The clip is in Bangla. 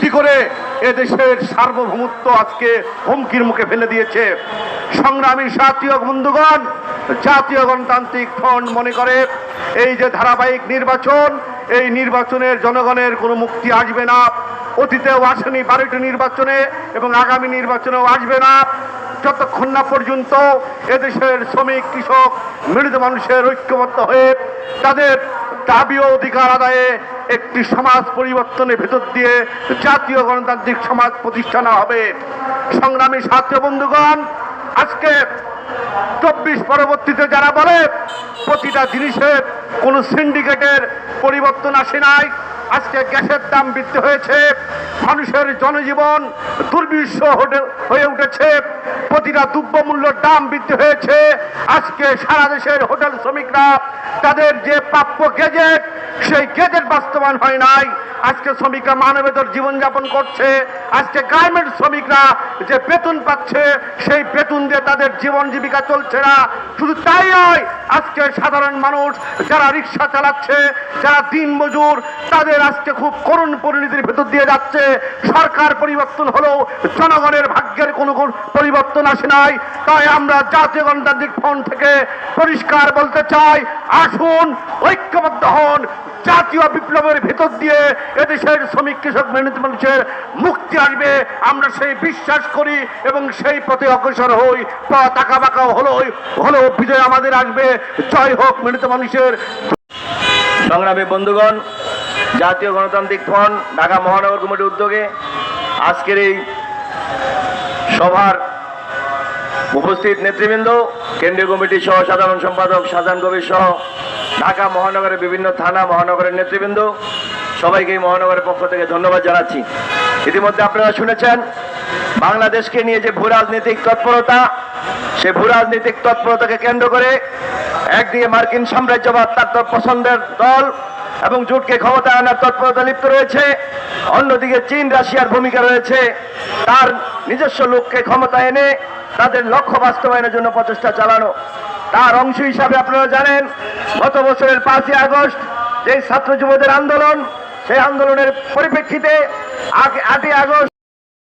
বিক্রি করে এদেশের সার্বভৌমত্ব আজকে হুমকির মুখে ফেলে দিয়েছে। সংগ্রামী জাতীয় বন্ধুগণ, জাতীয় গণতান্ত্রিক ফ্রন্ট মনে করে এই যে ধারাবাহিক নির্বাচন, এই নির্বাচনের জনগণের কোনো মুক্তি আসবে না। অতীতেও আসেনি 12টি নির্বাচনে এবং আগামী নির্বাচনেও আসবে না, যতক্ষণ না পর্যন্ত এদেশের শ্রমিক, কৃষক, মৃত মানুষের ঐক্যবদ্ধ হয়ে তাদের দাবি ও অধিকার আদায়ে একটি সমাজ পরিবর্তনের ভেতর দিয়ে জাতীয় গণতান্ত্রিক সমাজ প্রতিষ্ঠা না হবে। সংগ্রামী ছাত্র বন্ধুগণ, আজকে 24 পরবর্তীতে যারা বলে প্রতিটা জিনিসের কোনো সিন্ডিকেটের পরিবর্তন আসে নাই, আজকে গ্যাসের দাম বৃদ্ধি হয়েছে, মানুষের জনজীবন দুর্বিষহ হয়ে উঠেছে, প্রতিটা দ্রব্যমূল্যের দাম বৃদ্ধি হয়েছে। আজকে সারা দেশের হোটেল শ্রমিকরা তাদের যে প্রাপ্য গেজেট, সেই গেজেট বাস্তবায়ন হয় নাই। আজকে শ্রমিকরা মানবেতর জীবনযাপন করছে। আজকে গার্মেন্টস শ্রমিকরা যে বেতন পাচ্ছে, সেই বেতন দিয়ে তাদের জীবন জীবিকা চলছে না। শুধু তাই নয়, আজকে সাধারণ মানুষ যারা রিক্সা চালাচ্ছে, যারা দিনমজুর, তাদের আজকে খুব করুণ পরিণতির ভেতর দিয়ে যাচ্ছে। সরকার পরিবর্তন হলেও জনগণের ভাগ্যের কোনো পরিবর্তন আসে নাই। তাই আমরা জাতীয় গণতান্ত্রিক ফ্রন্ট থেকে পরিষ্কার বলতে চাই, আসুন ঐক্যবদ্ধ হন। জাতীয় বিপ্লবের ভেতর দিয়ে এদেশের শ্রমিক, কৃষক, মেহনতি মানুষের মুক্তি আসবে, আমরা সেই বিশ্বাস করি এবং সেই পথে অগ্রসর হই। পথ আঁকা বাঁকা হলেও বিজয় আমাদের আসবে। জয় হোক মেহনতি মানুষের। সংগ্রামী বন্ধুগণ, জাতীয় গণতান্ত্রিক ফ্রন্ট ঢাকা মহানগর কমিটির উদ্যোগে আজকের এই সভার উপস্থিত নেতৃবৃন্দ, কেন্দ্রীয় কমিটির সহ সাধারণ সম্পাদক শাহজাহান কবির সহ ঢাকা মহানগরের বিভিন্ন থানা মহানগরের নেতৃবৃন্দ, সবাইকে এই মহানগরের পক্ষ থেকে ধন্যবাদ জানাচ্ছি। ইতিমধ্যে আপনারা শুনেছেন বাংলাদেশকে নিয়ে যে ভূরাজনৈতিক তৎপরতা, সেই ভূরাজনৈতিক তৎপরতাকে কেন্দ্র করে একদিকে মার্কিন সাম্রাজ্যবাদ তার পছন্দের দল এবং জোটকে ক্ষমতায় আনার তৎপরতা লিপ্ত রয়েছে, অন্যদিকে চীন, রাশিয়ার ভূমিকা রয়েছে তার নিজস্ব লোককে ক্ষমতায় এনে তাদের লক্ষ্য বাস্তবায়নের জন্য প্রচেষ্টা চালানো। তার অংশ হিসাবে আপনারা জানেন গত বছরের 5ই আগস্ট যে ছাত্র যুবদের আন্দোলন, সেই আন্দোলনের পরিপ্রেক্ষিতে 8ই আগস্ট